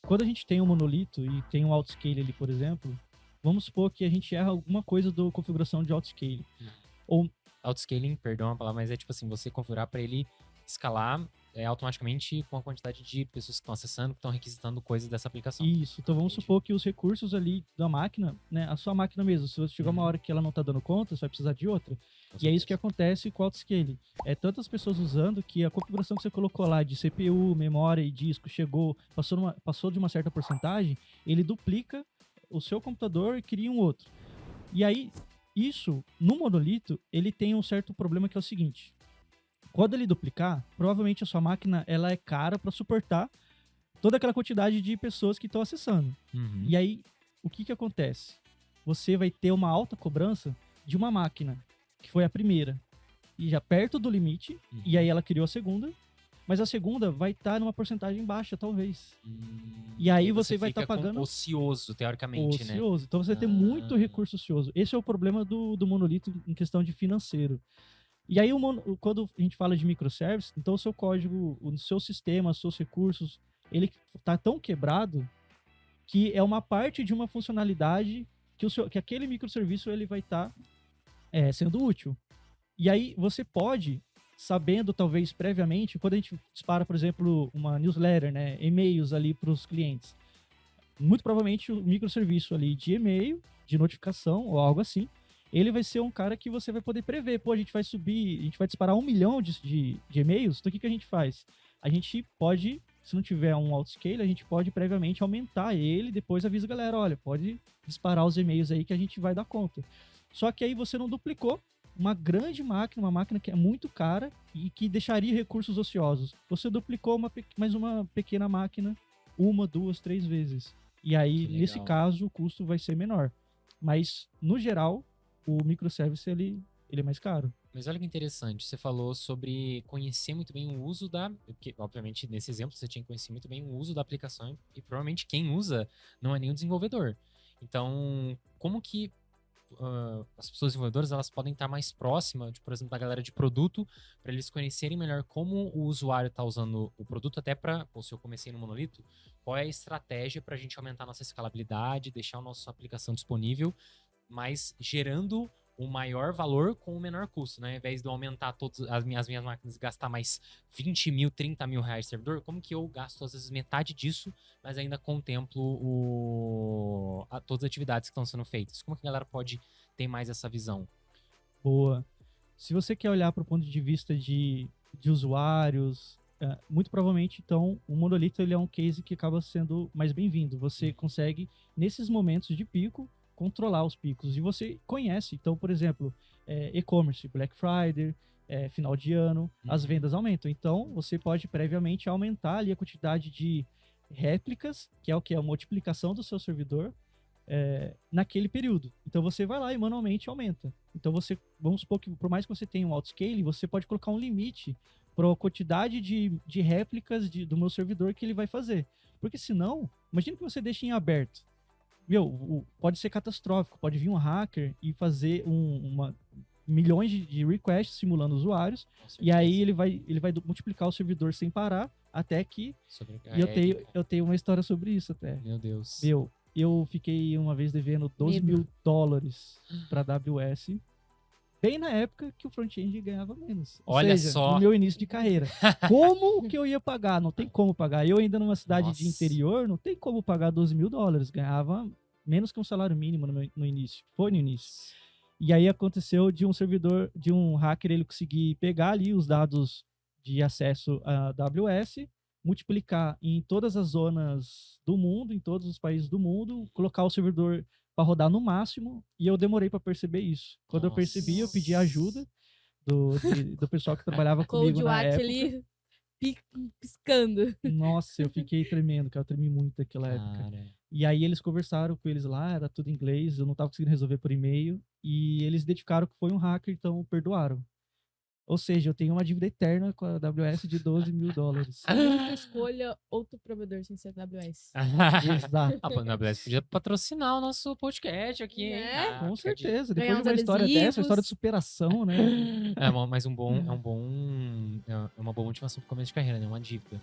quando a gente tem um monolito e tem um autoscale ali, por exemplo, vamos supor que a gente erra alguma coisa da configuração de autoscale. Ou Autoscaling, perdão a palavra, mas é tipo assim, você configurar para ele escalar automaticamente com a quantidade de pessoas que estão acessando, que estão requisitando coisas dessa aplicação. isso, então vamos Entendi. supor que os recursos ali da máquina, né, a sua máquina mesmo, se chegar uma hora que ela não tá dando conta, você vai precisar de outra. E é isso que acontece com o autoscaling. É tantas pessoas usando que a configuração que você colocou lá de CPU, memória e disco chegou, passou de uma certa porcentagem, ele duplica o seu computador e cria um outro. E aí, isso, no monolito, ele tem um certo problema que é o seguinte. Quando ele duplicar, provavelmente a sua máquina ela é cara para suportar toda aquela quantidade de pessoas que estão acessando. Uhum. E aí, o que acontece? Você vai ter uma alta cobrança de uma máquina, que foi a primeira, e já perto do limite, e aí ela criou a segunda, mas a segunda vai estar numa porcentagem baixa, talvez. E aí você vai estar pagando... ocioso, teoricamente, né? Ocioso. Então você vai ter muito recurso ocioso. Esse é o problema do monolito em questão de financeiro. E aí, quando a gente fala de microservice, então o seu código, o seu sistema, os seus recursos, ele tá tão quebrado que é uma parte de uma funcionalidade que aquele microserviço ele vai estar sendo útil. E aí você pode, sabendo talvez previamente, quando a gente dispara, por exemplo, uma newsletter, né, e-mails ali para os clientes, muito provavelmente o microserviço ali de e-mail, de notificação ou algo assim, ele vai ser um cara que você vai poder prever. Pô, a gente vai subir, a gente vai disparar 1 milhão de e-mails, então o que a gente faz? A gente pode, se não tiver um autoscale, a gente pode previamente aumentar ele, depois avisa a galera, olha, pode disparar os e-mails aí que a gente vai dar conta. Só que aí você não duplicou uma grande máquina, uma máquina que é muito cara e que deixaria recursos ociosos. Você duplicou mais uma pequena máquina 1, 2, 3 vezes. E aí, nesse caso, o custo vai ser menor. Mas, no geral, o microservice, ele é mais caro. Mas olha que interessante, você falou sobre conhecer muito bem o uso porque, obviamente, nesse exemplo, você tinha que conhecer muito bem o uso da aplicação e provavelmente quem usa não é nem o desenvolvedor. Então, como que as pessoas desenvolvedoras elas podem estar mais próximas, por exemplo, da galera de produto, para eles conhecerem melhor como o usuário está usando o produto, até para, se eu comecei no monolito, qual é a estratégia para a gente aumentar a nossa escalabilidade, deixar a nossa aplicação disponível, mas gerando o maior valor com o menor custo, né? Ao invés de eu aumentar todas as minhas máquinas e gastar mais 20 mil, 30 mil reais de servidor, como que eu gasto às vezes metade disso, mas ainda contemplo todas as atividades que estão sendo feitas? Como que a galera pode ter mais essa visão? Boa. Se você quer olhar para o ponto de vista de usuários, muito provavelmente, então, o monolito ele é um case que acaba sendo mais bem-vindo. Você consegue, nesses momentos de pico, controlar os picos. E você conhece, então, por exemplo, e-commerce, Black Friday, final de ano, as vendas aumentam. Então, você pode previamente aumentar ali a quantidade de réplicas, que é o que? A multiplicação do seu servidor, naquele período. Então, você vai lá e manualmente aumenta. Então, vamos supor que, por mais que você tenha um autoscale, você pode colocar um limite para a quantidade de réplicas do meu servidor que ele vai fazer. Porque senão, imagina que você deixa em aberto. Pode ser catastrófico, pode vir um hacker e fazer milhões de requests simulando usuários, e aí ele vai multiplicar o servidor sem parar, até que... eu tenho uma história sobre isso até. Meu Deus. Eu fiquei uma vez devendo $12 mil para AWS, bem na época que o front-end ganhava menos. Olha só. No meu início de carreira. Como que eu ia pagar? Não tem como pagar. Eu ainda numa cidade de interior, não tem como pagar $12 mil. Ganhava menos que um salário mínimo no início. Foi no início. E aí aconteceu de um servidor, de um hacker, ele conseguir pegar ali os dados de acesso à AWS, multiplicar em todas as zonas do mundo, em todos os países do mundo, colocar o servidor para rodar no máximo, e eu demorei para perceber isso. Quando eu percebi, eu pedi ajuda do pessoal que trabalhava comigo na época. Ali piscando. Nossa, eu fiquei tremendo, cara, eu tremi muito naquela época. E aí eles conversaram com eles lá, era tudo em inglês, eu não tava conseguindo resolver por e-mail, e eles identificaram que foi um hacker, então perdoaram. Ou seja, eu tenho uma dívida eterna com a AWS de $12 mil. Escolha outro provedor sem ser AWS. Exato. A AWS podia patrocinar o nosso podcast aqui, hein? Com certeza. Depois de uma história dessa, uma história de superação, né? Mas é uma boa motivação pro começo de carreira, né? Uma dívida.